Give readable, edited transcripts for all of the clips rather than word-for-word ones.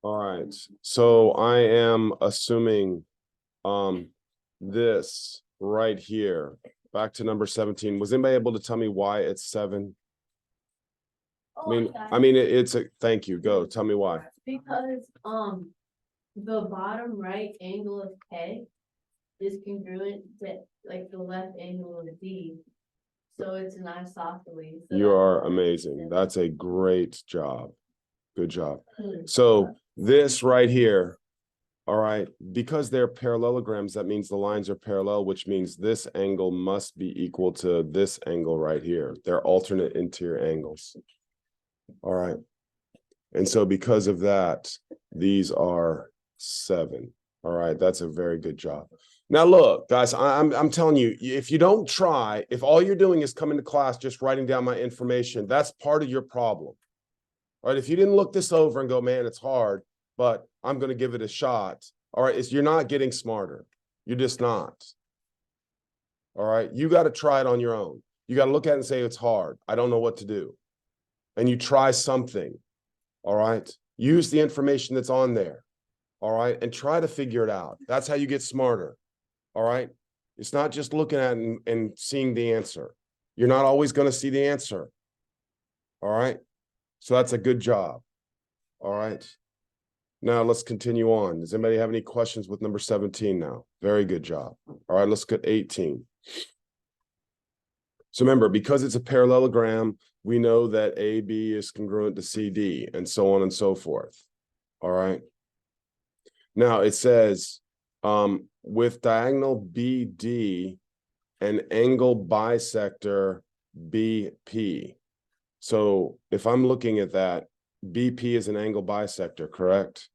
All right, so I am assuming this right here, back to number 17. Was anybody able to tell me why it's 7? It's a thank you. Go tell me why. Because the bottom right angle of K is congruent to like the left angle of D. So it's an isosceles. You are amazing. That's a great job. Good job. So this right here, all right, because they're parallelograms, that means the lines are parallel, which means this angle must be equal to this angle right here. They're alternate interior angles. All right. And so because of that, these are 7. All right, that's a very good job. Now look, guys, I'm telling you, if you don't try, if all you're doing is coming to class just writing down my information, that's part of your problem. All right, if you didn't look this over and go, man, it's hard, but I'm going to give it a shot. All right, you're not getting smarter. You're just not. All right, you got to try it on your own. You got to look at it and say, it's hard. I don't know what to do. And you try something. All right, use the information that's on there. All right, and try to figure it out. That's how you get smarter. All right, it's not just looking at it and seeing the answer. You're not always going to see the answer. All right, so that's a good job. All right. Now let's continue on. Does anybody have any questions with number 17 now? Very good job. All right, let's get 18. So remember, because it's a parallelogram, we know that AB is congruent to CD and so on and so forth. All right. Now it says with diagonal BD and angle bisector BP. So if I'm looking at that, BP is an angle bisector, correct?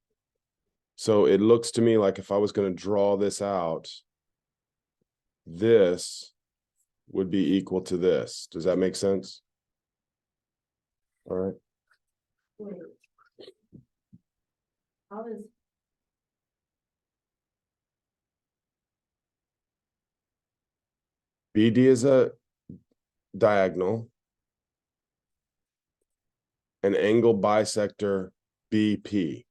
So it looks to me like if I was going to draw this out, this would be equal to this. Does that make sense? All right. Wait. How is BD is a diagonal. An angle bisector BP.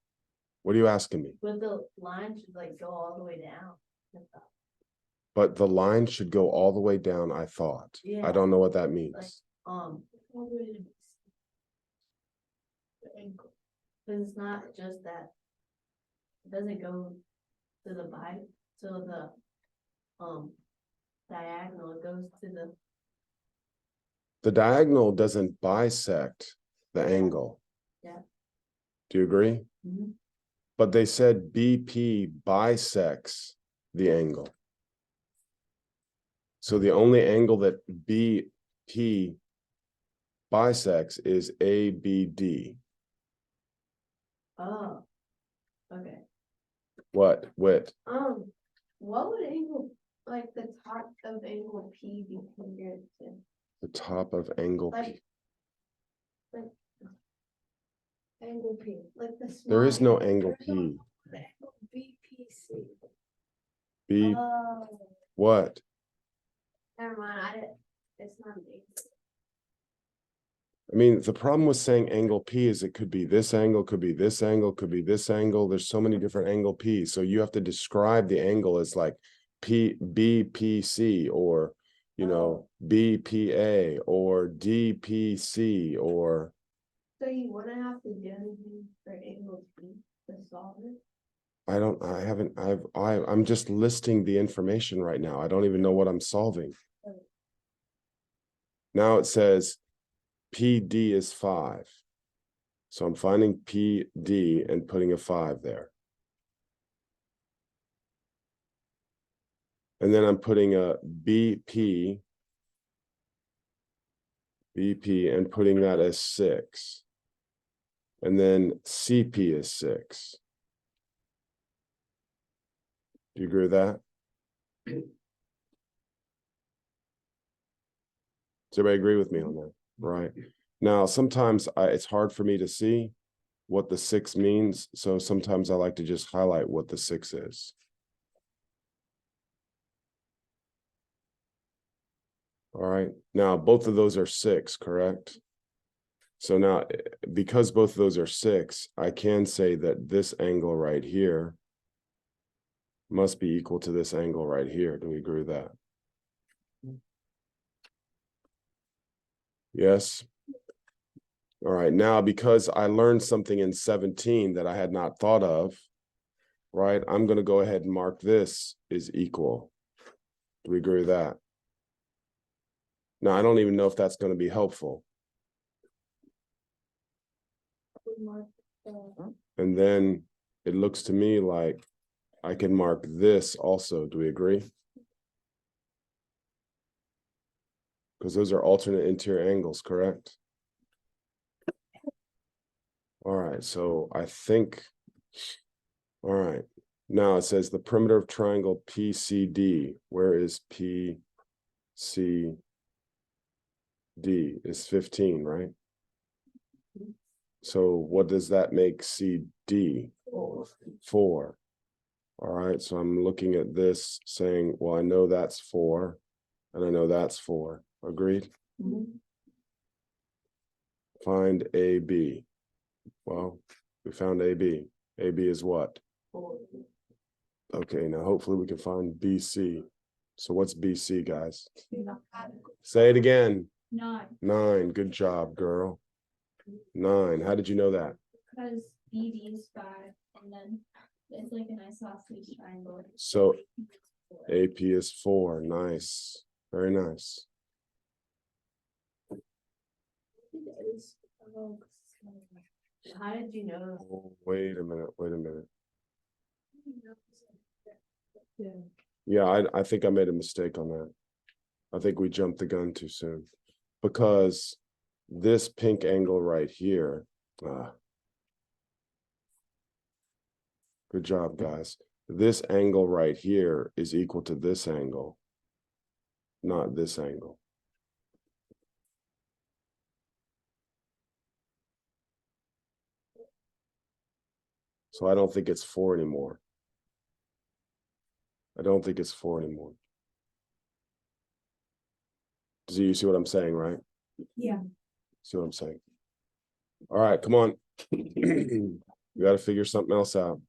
What are you asking me? but the line should like go all the way down. But the line should go all the way down, I thought. Yeah. I don't know what that means. Like, because it's not just that. It doesn't go to the diagonal. It goes to The diagonal doesn't bisect the angle. Yeah. Do you agree? Mhm. But they said BP bisects the angle. So the only angle that BP bisects is ABD. Oh, okay. What? What? What would angle like the top of angle P be congruent to? The top of angle P. Like angle P, like the small. There is no angle P. The angle BPC. B. Oh, What? never mind. It's not an angle. I mean, the problem with saying angle P is it could be this angle, could be this angle, could be this angle. There's so many different angle P's. So you have to describe the angle as like BPC or, you know, BPA or DPC or. So you wouldn't have to do anything for angle P to solve it? I'm just listing the information right now. I don't even know what I'm solving. Now it says PD is 5. So I'm finding PD and putting a 5 there. And then I'm putting a BP and putting that as 6. And then CP is 6. Do you agree with that? Does everybody agree with me on that? Right. Now, sometimes it's hard for me to see what the 6 means. So sometimes I like to just highlight what the 6 is. All right. Now, both of those are 6, correct? So now, because both of those are 6, I can say that this angle right here must be equal to this angle right here. Do we agree with that? Yes. All right, now because I learned something in 17 that I had not thought of, right? I'm going to go ahead and mark this is equal. Do we agree with that? Now, I don't even know if that's going to be helpful. And then it looks to me like I can mark this also. Do we agree? Because those are alternate interior angles, correct? All right, so I think, all right. Now it says the perimeter of triangle PCD. Where is PCD? Is 15, right? So what does that make CD? 4. All right, so I'm looking at this saying, well, I know that's 4, and I know that's 4. Agreed? Find AB. Well, we found AB. AB is what? Okay, now hopefully we can find BC. So what's BC, guys? Say it again. 9. 9. Good job, girl. 9. How did you know that? Because BB is 5, and then it's like an isosceles triangle. So AP is 4. Nice. Very nice. How did you know? Oh, wait a minute. Wait a minute. Yeah. Yeah, I think I made a mistake on that. I think we jumped the gun too soon. Because this pink angle right here, good job, guys. This angle right here is equal to this angle, not this angle. So I don't think it's 4 anymore. I don't think it's 4 anymore. Do you see what I'm saying, right? Yeah. See what I'm saying? All right, come on. We got to figure something else out.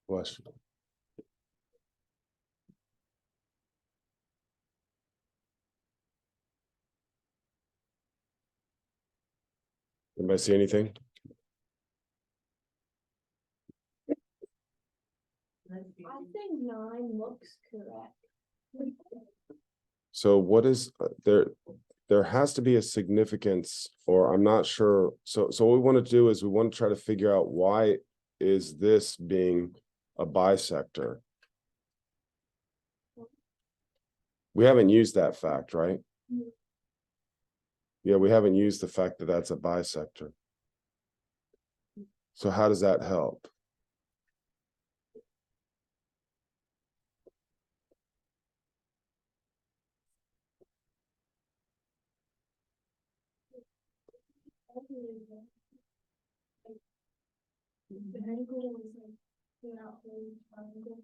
Bless you. Anybody see anything? I think 9 looks correct. So what is there? There has to be a significance, or I'm not sure. So what we want to do is we want to try to figure out why is this being a bisector? We haven't used that fact, right? Yeah, we haven't used the fact that that's a bisector. So how does that help? The angle is like without the triangle.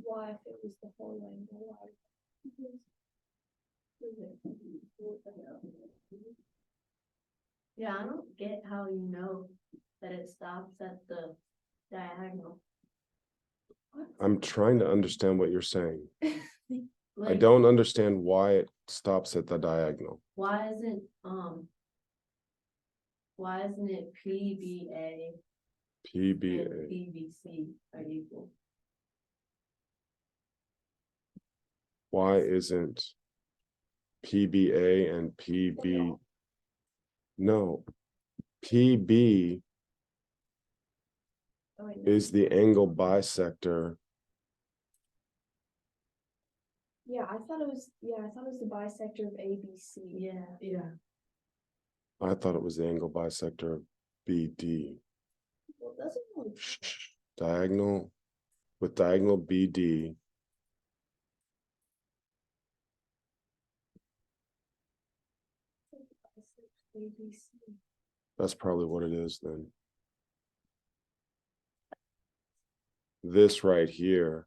Why, if it was the whole angle, why? Yeah, I don't get how you know that it stops at the diagonal. I'm trying to understand what you're saying. I Like, don't understand why it stops at the diagonal. why isn't it PBA and PBA. PBC are equal? Why isn't PBA and PB? No, PB Oh, wait, no. is the angle bisector. Yeah, I thought it was the bisector of ABC. Yeah. I thought it was the angle bisector of BD. Well, it doesn't really. Diagonal. with diagonal BD that's probably what it is then. This right here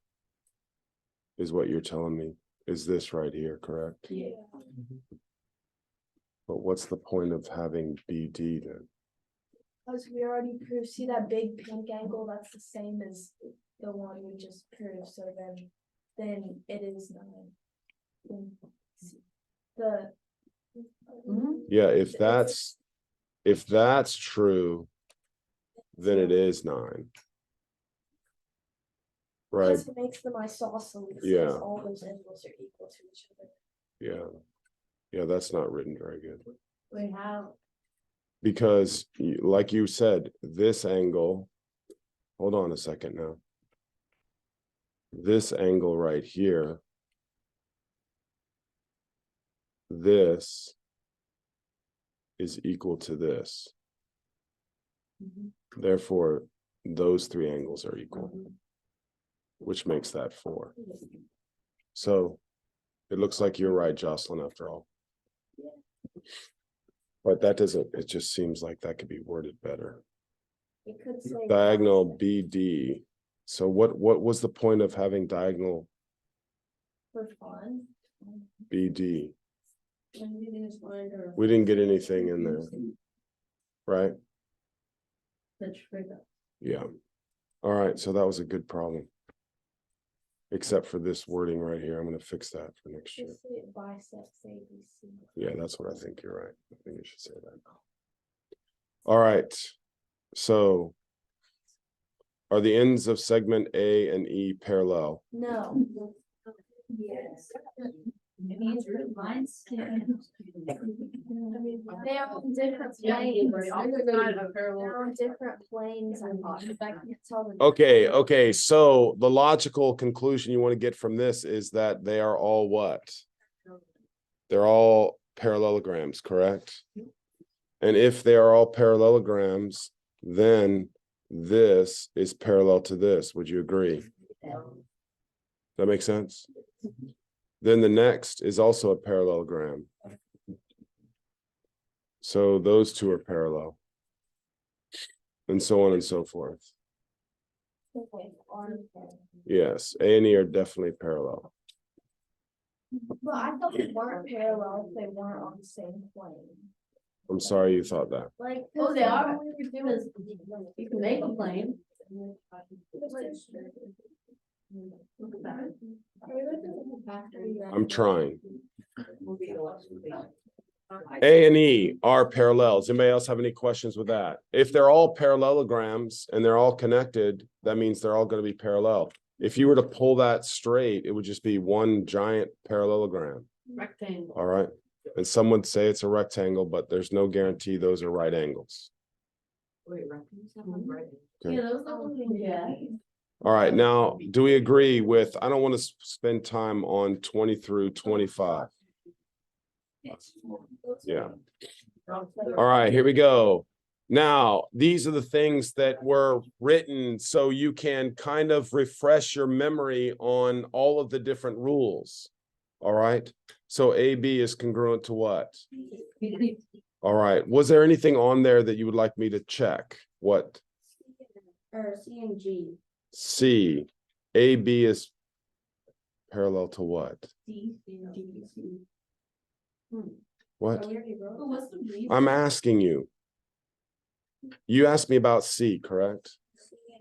is what you're telling me, is this right here, correct? Yeah. But what's the point of having BD then? Because we already proved, see that big pink angle, that's the same as the one we just proved, so then it is 9. Then The. Mhm. Yeah, if that's true, then it is 9. Right, That's what makes them isosceles, Yeah. is all those angles are equal to each other. yeah. Yeah, that's not written very good. We have, Because like you said, this angle, hold on a second now. This angle right here, this is equal to this. Mhm. Therefore, those 3 angles are equal, which makes that 4. So it looks like you're right, Jocelyn, after all. But that doesn't, it just seems like that could be worded better. It could say. Diagonal BD. So what was the point of having diagonal For fun. BD? We didn't get anything in there, right? the trigger. Yeah. All right, so that was a good problem. Except for this wording right here. I'm gonna fix that for next year. Just say it bisects ABC. Yeah, that's what I think. You're right. I think you should say that. All right. So are the ends of segment A and E parallel? No. Yes. These are lines. I mean, they are on different planes. They're on different planes. I can't tell them. Okay, so the logical conclusion you want to get from this is that they are all what? They're all parallelograms, correct? And if they are all parallelograms, then this is parallel to this. Would you agree? That makes sense? Then the next is also a parallelogram. So those 2 are parallel. And so on and so forth. Yes, A and E are definitely parallel. But I thought they weren't parallel if they weren't on the same plane. I'm sorry you thought that. Like. Oh, they are. when we were Because doing. you can make a plane. I'm trying. A and E are parallels. Anybody else have any questions with that? If they're all parallelograms and they're all connected, that means they're all going to be parallel. If you were to pull that straight, it would just be one giant parallelogram. Rectangle. All right. And some would say it's a rectangle, but there's no guarantee those are right angles. Okay. Yeah, those are the things, yeah. All right. Now, do we agree with, I don't want to spend time on 20 through 25. Yeah. All right, here we go. Now, these are the things that were written so you can kind of refresh your memory on all of the different rules. All right. So AB is congruent to what? All right. Was there anything on there that you would like me to check? What? Or C and G. C. AB is parallel to what? What? I'm asking you. You asked me about C, correct?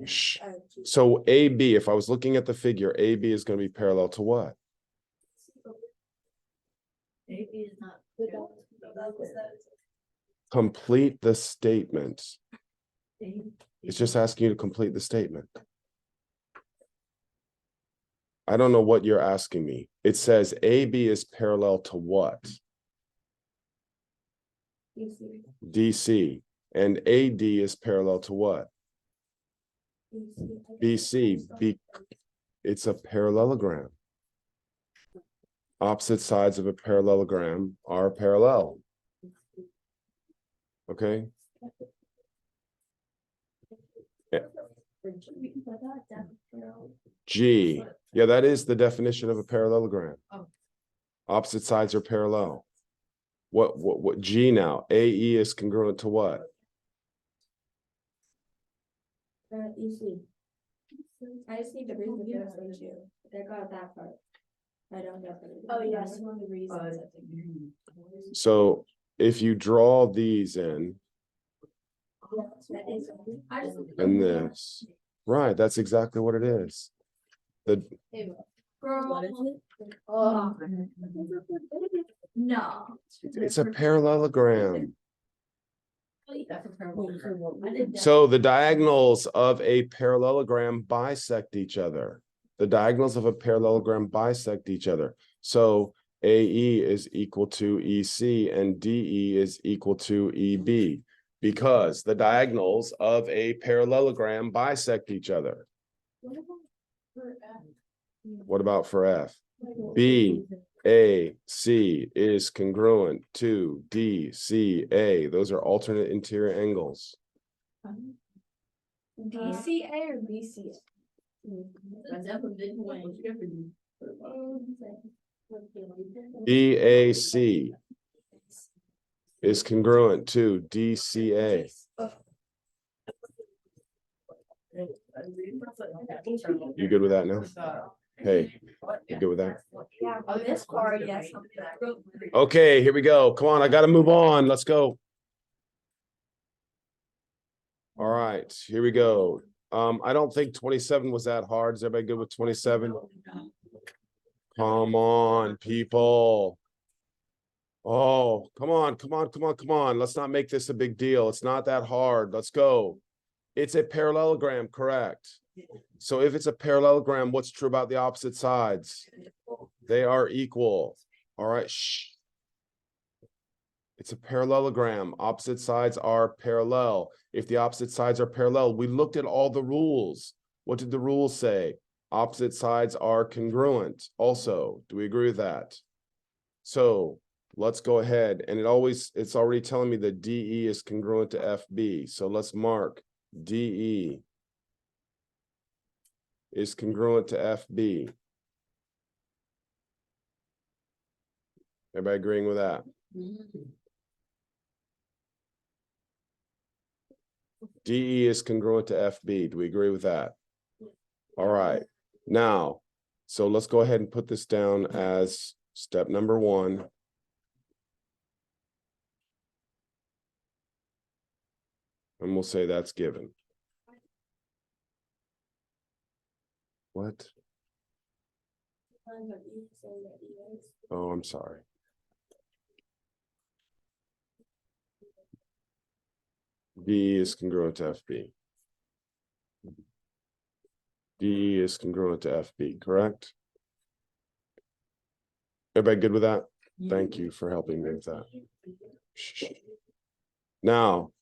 Shh. So AB, if I was looking at the figure, AB is going to be parallel to what? AB is not. Complete the statement. It's just asking you to complete the statement. I don't know what you're asking me. It says AB is parallel to what? DC. And AD is parallel to what? BC. It's a parallelogram. Opposite sides of a parallelogram are parallel. Okay? Yeah. G. Yeah, that is the definition of a parallelogram. Oh. Opposite sides are parallel. What G now? AE is congruent to what? Easy. I just need to read the definition too. I got that part. I don't get the. Oh, yes, one of the reasons. So if you draw these in I just. and this, right, that's exactly what it is. The Oh. No. it's a parallelogram. So the diagonals of a parallelogram bisect each other. The diagonals of a parallelogram bisect each other. So AE is equal to EC and DE is equal to EB because the diagonals of a parallelogram bisect each other. What about for F? BAC is congruent to DCA. Those are alternate interior angles. DCA or BCA? BAC is congruent to DCA. You good with that now? Hey, you good with that? Yeah, this part, yes. Okay, here we go. Come on, I gotta move on. Let's go. All right, here we go. I don't think 27 was that hard. Is everybody good with 27? Come on, people. Oh, come on, come on, come on, come on. Let's not make this a big deal. It's not that hard. Let's go. It's a parallelogram, correct? So if it's a parallelogram, what's true about the opposite sides? They are equal. All right. Shh. It's a parallelogram. Opposite sides are parallel. If the opposite sides are parallel, we looked at all the rules. What did the rules say? Opposite sides are congruent. Also, do we agree with that? So let's go ahead. And it's already telling me that DE is congruent to FB. So let's mark DE is congruent to FB. Everybody agreeing with that? DE is congruent to FB. Do we agree with that? All right. Now, so let's go ahead and put this down as step number 1. And we'll say that's given. What? Oh, I'm sorry. D is congruent to FB. D is congruent to FB, correct? Everybody good with that? Thank you for helping me with that. Shh. Now,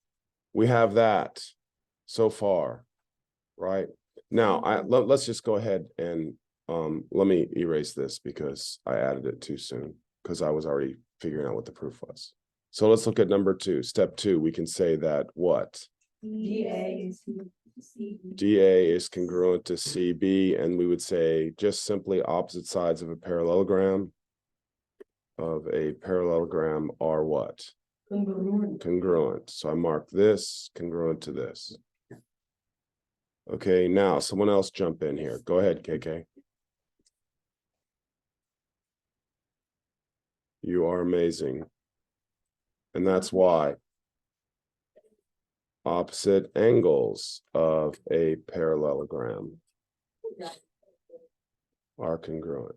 we have that so far, right? Now, let's just go ahead and let me erase this because I added it too soon because I was already figuring out what the proof was. So let's look at number 2. Step 2, we can say that what? DA is congruent to CB, and we would say just simply opposite sides of a parallelogram are what? Congruent. So I mark this congruent to this. Okay, now someone else jump in here. Go ahead, KK. You are amazing. And that's why opposite angles of a parallelogram are congruent.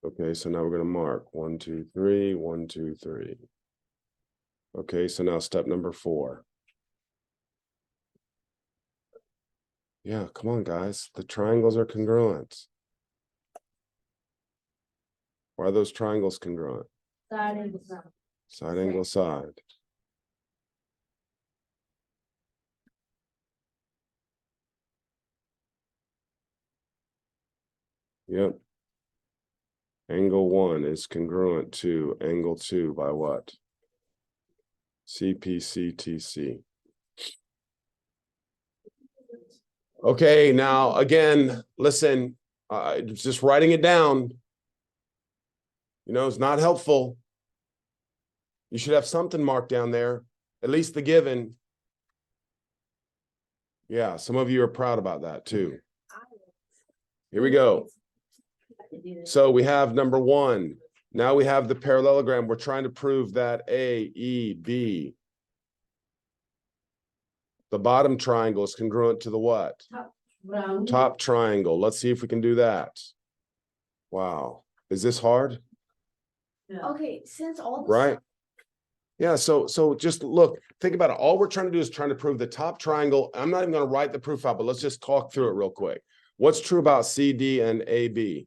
Okay, so now we're going to mark 1, 2, 3, 1, 2, 3. Okay, so now step number 4. Yeah, come on, guys. The triangles are congruent. Why are those triangles congruent? Side angle. Side angle side. Yep. Angle 1 is congruent to angle 2 by what? CPCTC. Okay, now again, listen, just writing it down, it's not helpful. You should have something marked down there, at least the given. Yeah, some of you are proud about that too. Here we go. So we have number 1. Now we have the parallelogram. We're trying to prove that AEB, the bottom triangle, is congruent to the what? Round. Top triangle. Let's see if we can do that. Wow. Is this hard? Yeah. Okay, since all the Right? Yeah, so just look, think about it. All we're trying to do is trying to prove the top triangle. I'm not even going to write the proof out, but let's just talk through it real quick. What's true about CD and AB?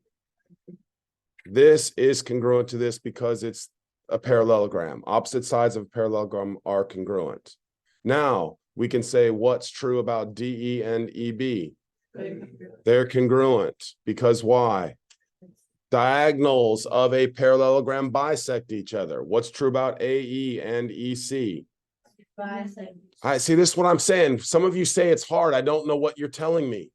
This is congruent to this because it's a parallelogram. Opposite sides of a parallelogram are congruent. Now, we can say what's true about DE and EB? They're congruent because why? Diagonals of a parallelogram bisect each other. What's true about AE and EC? I see, this is what I'm saying. Some of you say it's hard. I don't know what you're telling me.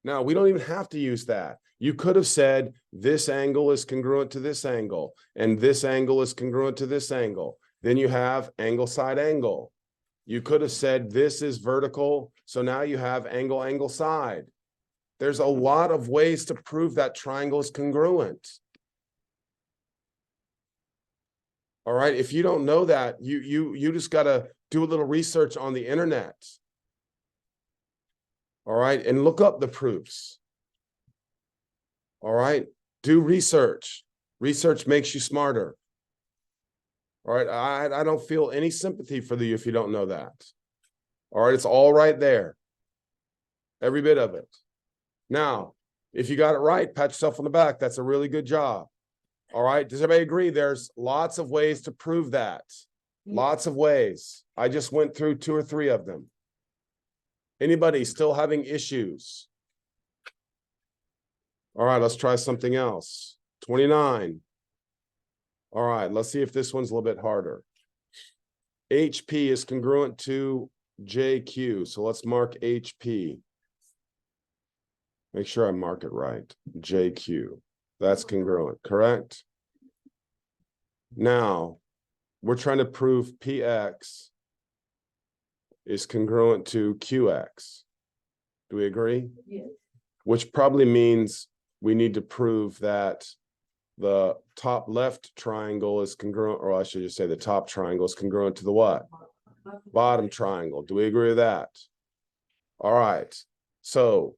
Now, we don't even have to use that. You could have said this angle is congruent to this angle, and this angle is congruent to this angle. Then you have angle side angle. You could have said this is vertical, so now you have angle angle side. There's a lot of ways to prove that triangle is congruent. All right, if you don't know that, you just got to do a little research on the internet. All right, and look up the proofs. All right, do research. Research makes you smarter. All right, I don't feel any sympathy for you if you don't know that. All right, it's all right there. Every bit of it. Now, if you got it right, pat yourself on the back. That's a really good job. All right, does everybody agree? There's lots of ways to prove that. Lots of ways. I just went through 2 or 3 of them. Anybody still having issues? All right, let's try something else. 29. All right, let's see if this one's a little bit harder. HP is congruent to JQ. So let's mark HP. Make sure I mark it right. JQ. That's congruent, correct? Now, we're trying to prove PX is congruent to QX. Do we agree? Yes. Which probably means we need to prove that the top left triangle is congruent, or I should just say the top triangle is congruent to the what? Bottom triangle. Do we agree with that? All right. So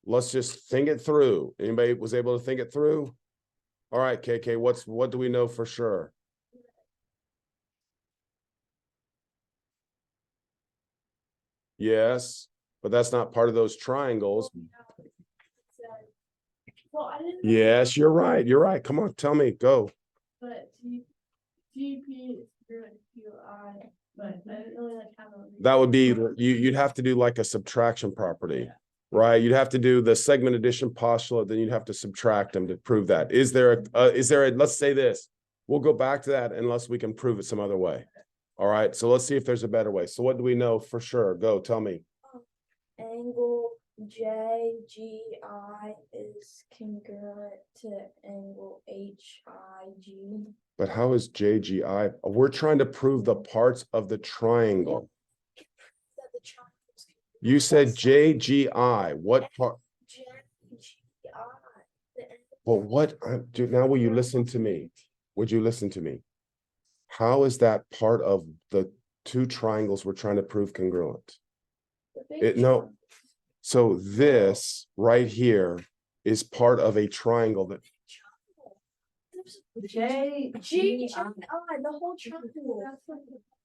let's just think it through. Anybody was able to think it through? All right, KK, what do we know for sure? Yes, but that's not part of those triangles. Well, I didn't. Yes, you're right. You're right. Come on, tell me. Go. But GP is good QI, but I didn't really like how. That would be you'd have to do like a subtraction property, right? You'd have to do the segment addition postulate, then you'd have to subtract them to prove that. Is there a let's say this. We'll go back to that unless we can prove it some other way. All right. So let's see if there's a better way. So what do we know for sure? Go tell me. Angle JGI is congruent to angle HIG. But how is JGI? We're trying to prove the parts of the triangle. You said JGI. What part? JGI. Well, what? Now will you listen to me? Would you listen to me? How is that part of the 2 triangles we're trying to prove congruent? No. So this right here is part of a triangle that GGI, the whole triangle.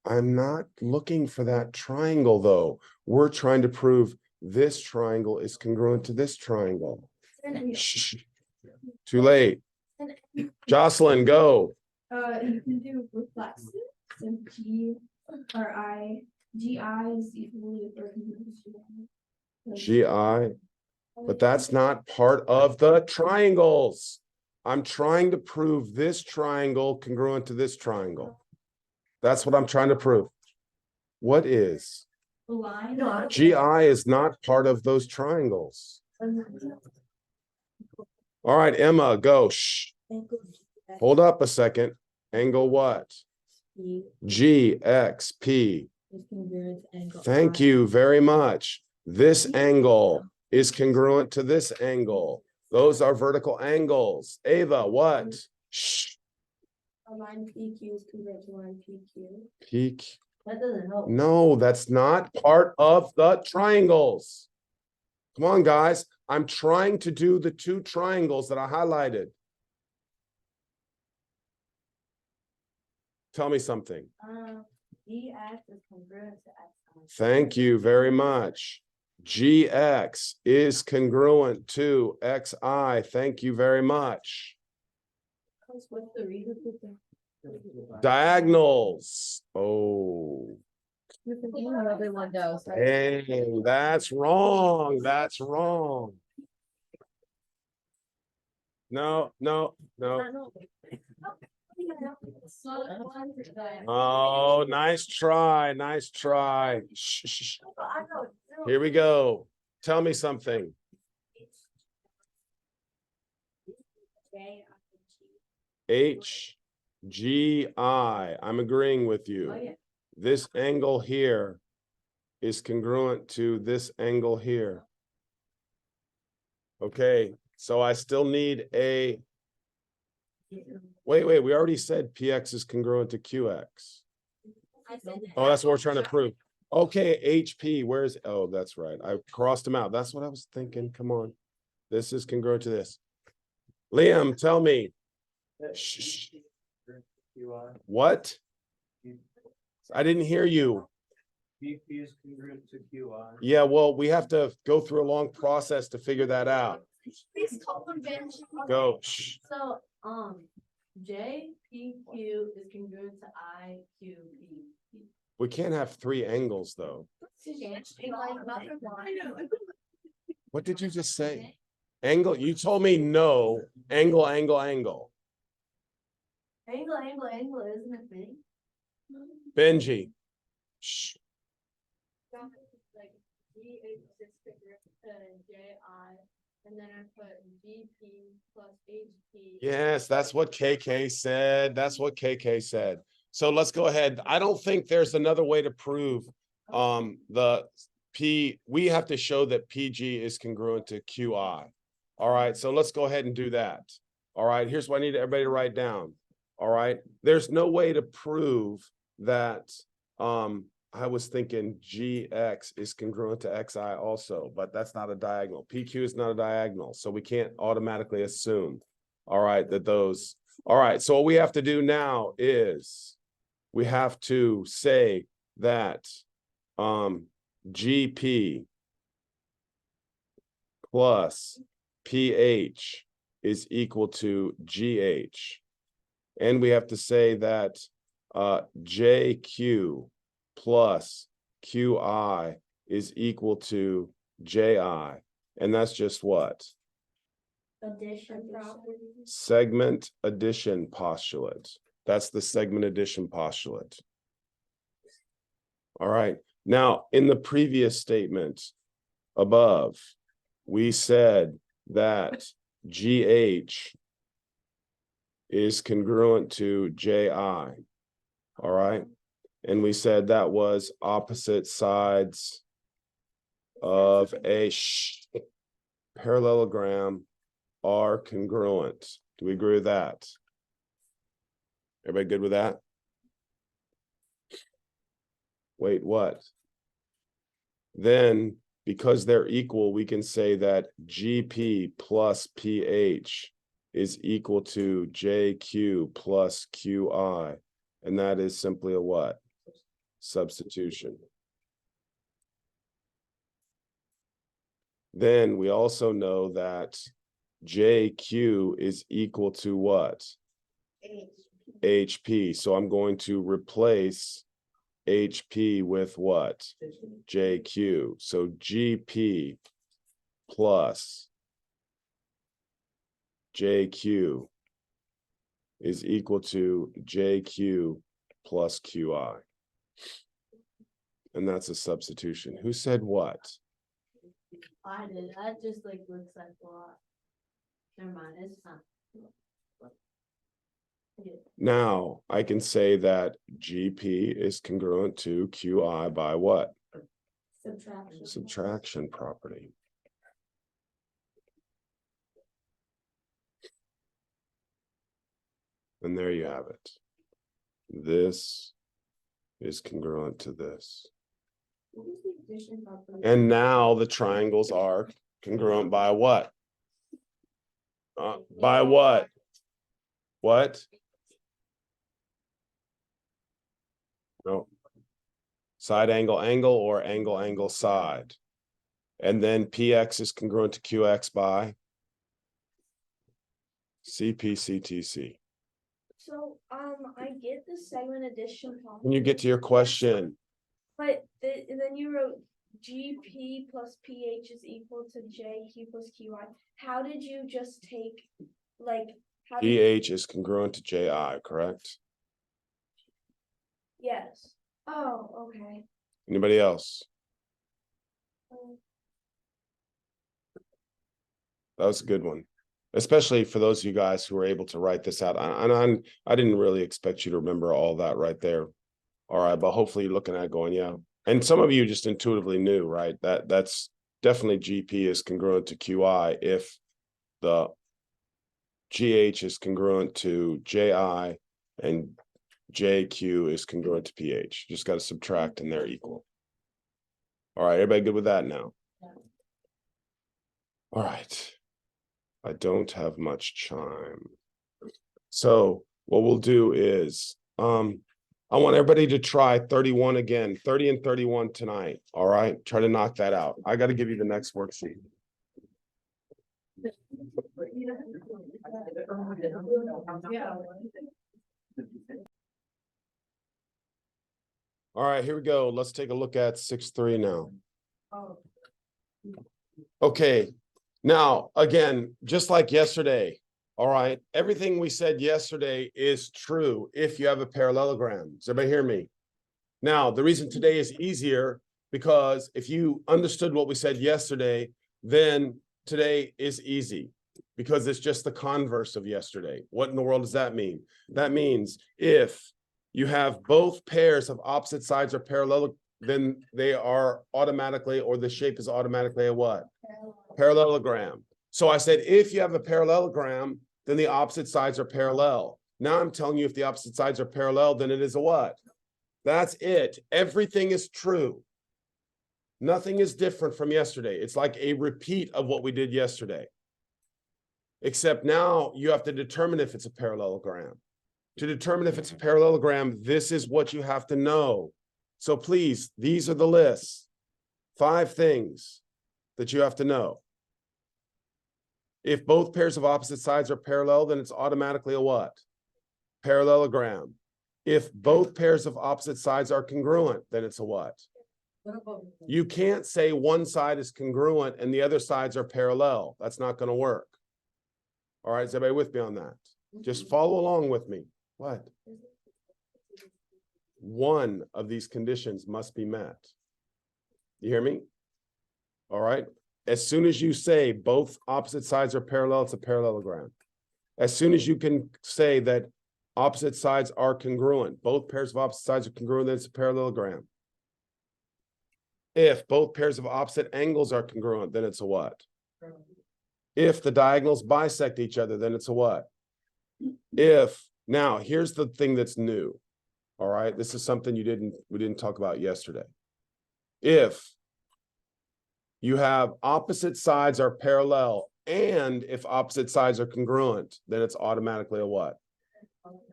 I'm not looking for that triangle though. We're trying to prove this triangle is congruent to this triangle. Shh. Too late. Jocelyn, go. You can do reflexive, so GI is equally or GI But that's not part of the triangles. I'm trying to prove this triangle congruent to this triangle. That's what I'm trying to prove. What is? The line. GI is not part of those triangles. All right, Emma, go. Shh. Angle Hold up a second. Angle what? P GXP. is congruent to angle. Thank you very much. This angle is congruent to this angle. Those are vertical angles. Ava, what? Shh. A line PQ is congruent to line PQ. Peak. That doesn't help. No, that's not part of the triangles. Come on, guys. I'm trying to do the two triangles that I highlighted. Tell me something. GX is congruent to X. Thank you very much. GX is congruent to XI. Thank you very much. What's the reason for that? Diagonals. Oh, Everyone knows. hey, that's wrong. That's wrong. No. Oh, nice try. Nice try. Shh, shh, shh. Here we go. Tell me something. HGI. I'm agreeing with you. Oh, yeah. This angle here is congruent to this angle here. Okay, so I still need a, wait, we already said PX is congruent to QX. Oh, that's what we're trying to prove. Okay, HP, where's, oh, that's right. I crossed them out. That's what I was thinking. Come on. This is congruent to this. Liam, tell me. Shh. What? I didn't hear you. BP is congruent to QI. Yeah, well, we have to go through a long process to figure that out. Please call them bench. Go. Shh. So, JPQ is congruent to IQP. We can't have three angles, though. What did you just say? Angle, you told me no. Angle, angle, angle. Angle, isn't it big? Benji. Shh. Like GH is congruent to JI, and then I put GP plus HP. Yes, that's what KK said. That's what KK said. So let's go ahead. I don't think there's another way to prove the P. We have to show that PG is congruent to QI. All right, so let's go ahead and do that. All right, here's what I need everybody to write down. All right, there's no way to prove that I was thinking GX is congruent to XI also, but that's not a diagonal. PQ is not a diagonal, so we can't automatically assume, all right, that those, all right, so what we have to do now is we have to say that GP plus PH is equal to GH. And we have to say that JQ plus QI is equal to JI. And that's just what? Addition property. Segment addition postulate. That's the segment addition postulate. All right. Now, in the previous statement above, we said that GH is congruent to JI. All right. And we said that was opposite sides of a parallelogram are congruent. Do we agree with that? Everybody good with that? Wait, what? Then, because they're equal, we can say that GP plus PH is equal to JQ plus QI. And that is simply a what? Substitution. Then we also know that JQ is equal to what? HP. So I'm going to replace HP with what? JQ. So GP plus JQ is equal to JQ plus QI. And that's a substitution. Who said what? I did, that just like looks like a lot. Never mind, it's not. Yeah. Now I can say that GP is congruent to QI by what? Subtraction. Subtraction property. And there you have it. This is congruent to this. What was the addition property? And now the triangles are congruent by what? By what? What? No. Side angle, angle, or angle, angle, side. And then PX is congruent to QX by CP, So, I get the segment addition. When you get to your question, But then you wrote GP plus PH is equal to JQ plus QI. How did you just take, like, how did, PH is congruent to JI, correct? yes. Oh, okay. Anybody else? That was a good one, especially for those of you guys who were able to write this out. I didn't really expect you to remember all that right there. All right, but hopefully you're looking at it going, yeah. And some of you just intuitively knew, right? That's definitely GP is congruent to QI if the GH is congruent to JI and JQ is congruent to PH. Just got to subtract and they're equal. All right, everybody good with that now? All right. I don't have much time. So what we'll do is, I want everybody to try 31 again, 30 and 31 tonight. All right, try to knock that out. I got to give you the next worksheet. All right, here we go. Let's take a look at 6.3 now. Okay, now again, just like yesterday, all right, everything we said yesterday is true if you have a parallelogram. Does everybody hear me? Now, the reason today is easier because if you understood what we said yesterday, then today is easy because it's just the converse of yesterday. What in the world does that mean? That means if you have both pairs of opposite sides are parallel, then they are automatically, or the shape is automatically a what? Parallelogram. So I said, if you have a parallelogram, then the opposite sides are parallel. Now I'm telling you, if the opposite sides are parallel, then it is a what? That's it. Everything is true. Nothing is different from yesterday. It's like a repeat of what we did yesterday. Except now you have to determine if it's a parallelogram. To determine if it's a parallelogram, this is what you have to know. So please, these are the lists. 5 things that you have to know. If both pairs of opposite sides are parallel, then it's automatically a what? Parallelogram. If both pairs of opposite sides are congruent, then it's a what? You can't say one side is congruent and the other sides are parallel. That's not going to work. All right, is everybody with me on that? Just follow along with me. What? One of these conditions must be met. You hear me? All right. As soon as you say both opposite sides are parallel, it's a parallelogram. As soon as you can say that opposite sides are congruent, both pairs of opposite sides are congruent, then it's a parallelogram. If both pairs of opposite angles are congruent, then it's a what? If the diagonals bisect each other, then it's a what? If, now here's the thing that's new. All right, this is something we didn't talk about yesterday. If you have opposite sides are parallel, and if opposite sides are congruent, then it's automatically a what?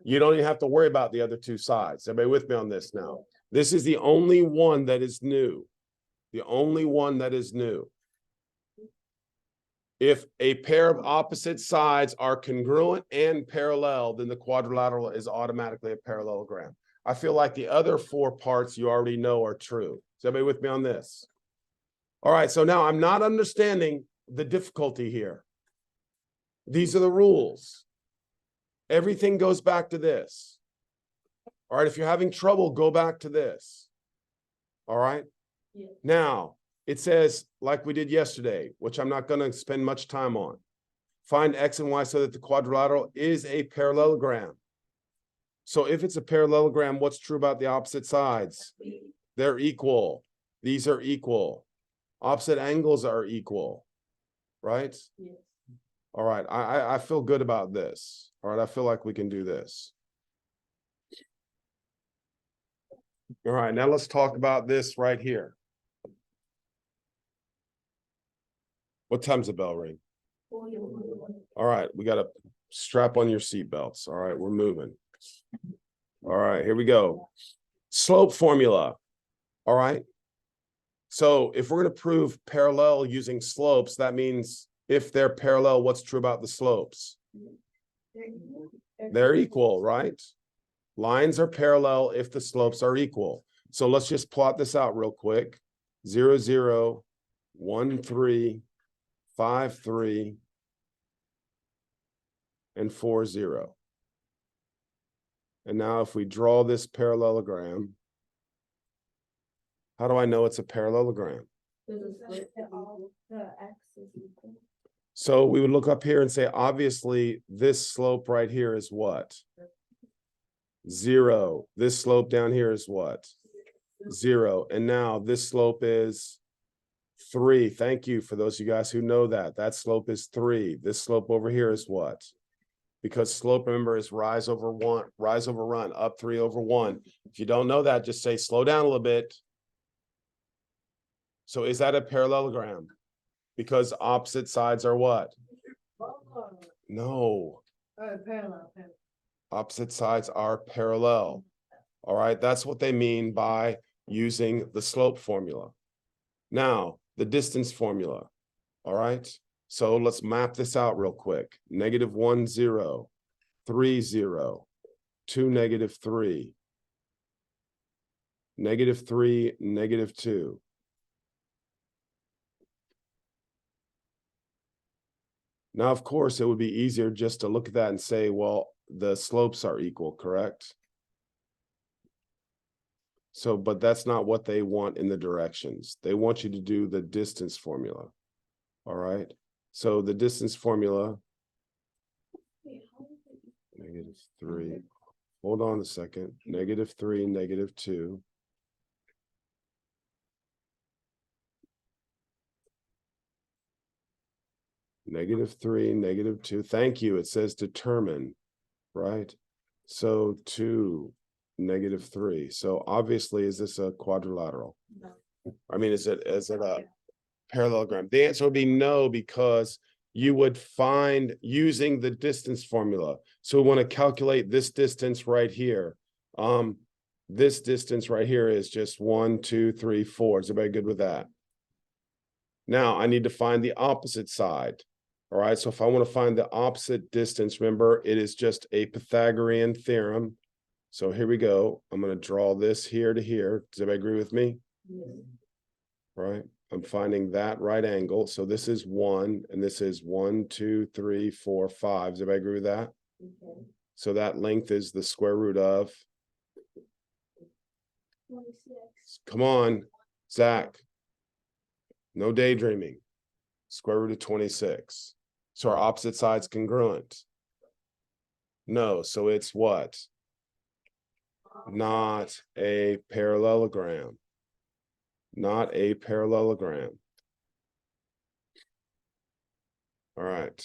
You don't even have to worry about the other 2 sides. Everybody with me on this now? This is the only one that is new. The only one that is new. If a pair of opposite sides are congruent and parallel, then the quadrilateral is automatically a parallelogram. I feel like the other 4 parts you already know are true. Is everybody with me on this? All right, so now I'm not understanding the difficulty here. These are the rules. Everything goes back to this. All right, if you're having trouble, go back to this. All right. Yeah. Now, it says, like we did yesterday, which I'm not going to spend much time on. Find X and Y so that the quadrilateral is a parallelogram. So if it's a parallelogram, what's true about the opposite sides? They're equal. These are equal. Opposite angles are equal, right? Yes. All right, I feel good about this. All right, I feel like we can do this. All right, now let's talk about this right here. What time's the bell ring? All right, we got to strap on your seatbelts. All right, we're moving. All right, here we go. Slope formula. All right. So if we're going to prove parallel using slopes, that means if they're parallel, what's true about the slopes? They're equal, right? Lines are parallel if the slopes are equal. So let's just plot this out real quick. 0, 0, 1, 3, 5, 3, and 4, 0. And now if we draw this parallelogram, how do I know it's a parallelogram? The X is equal. So we would look up here and say, obviously, this slope right here is what? 0. This slope down here is what? 0. And now this slope is 3. Thank you for those of you guys who know that. That slope is 3. This slope over here is what? Because slope, remember, is rise over run, up 3 over 1. If you don't know that, just say slow down a little bit. So is that a parallelogram? Because opposite sides are what? No. Parallel. Opposite sides are parallel. All right, that's what they mean by using the slope formula. Now, the distance formula. All right, so let's map this out real quick. -1, 0, 3, 0, 2, -3, -3, -2. Now, of course, it would be easier just to look at that and say, well, the slopes are equal, correct? So, but that's not what they want in the directions. They want you to do the distance formula. All right. So the distance formula, -3. Hold on a second. -3, -2. -3, -2. Thank you. It says determine, right? So 2, -3. So obviously, is this a quadrilateral? No. I mean, is it a parallelogram? The answer would be no, because you would find using the distance formula. So we want to calculate this distance right here. This distance right here is just 1, 2, 3, 4. Is everybody good with that? Now I need to find the opposite side. All right, so if I want to find the opposite distance, remember, it is just a Pythagorean theorem. So here we go. I'm going to draw this here to here. Does everybody agree with me? Yes. Right. I'm finding that right angle. So this is 1, and this is 1, 2, 3, 4, 5. Does everybody agree with that? Okay. So that length is the square root of, 26. come on, Zach. No daydreaming. Square root of 26. So our opposite side's congruent. No, so it's what? Not a parallelogram. Not a parallelogram. All right.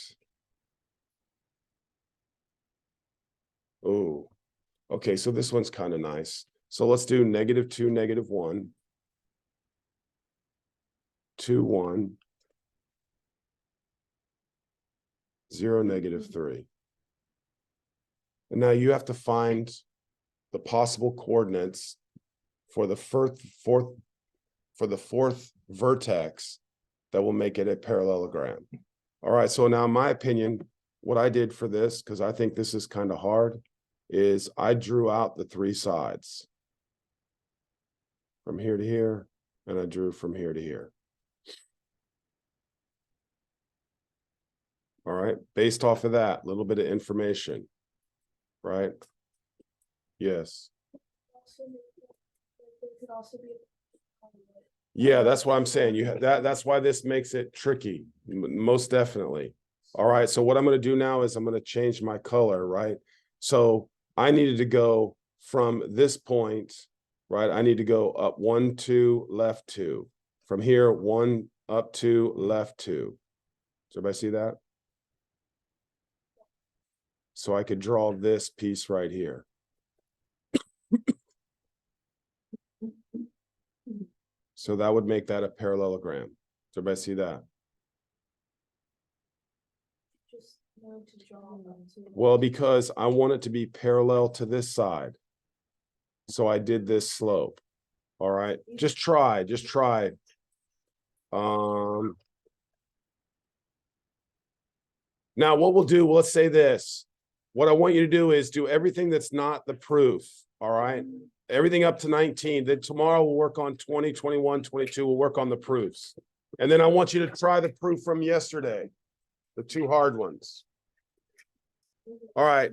Oh, okay, so this one's kind of nice. So let's do -2, -1. 2, 1. 0, -3. And now you have to find the possible coordinates for the fourth vertex that will make it a parallelogram. All right, so now in my opinion, what I did for this, because I think this is kind of hard, is I drew out the 3 sides from here to here, and I drew from here to here. All right, based off of that, little bit of information. Right? Yes. There could also be. Yeah, that's what I'm saying. You have that's why this makes it tricky, most definitely. All right, so what I'm gonna do now is I'm gonna change my color, right? So I needed to go from this point, right? I need to go up 1, 2, left 2. From here, 1, up 2, left 2. Does everybody see that? So I could draw this piece right here. So that would make that a parallelogram. Does everybody see that? Just know to draw them to. Well, because I want it to be parallel to this side. So I did this slope. All right, just try. Now what we'll do, let's say this. What I want you to do is do everything that's not the proof. All right. Everything up to 19. Then tomorrow we'll work on 20, 21, 22. We'll work on the proofs. And then I want you to try the proof from yesterday. The 2 hard ones. All right.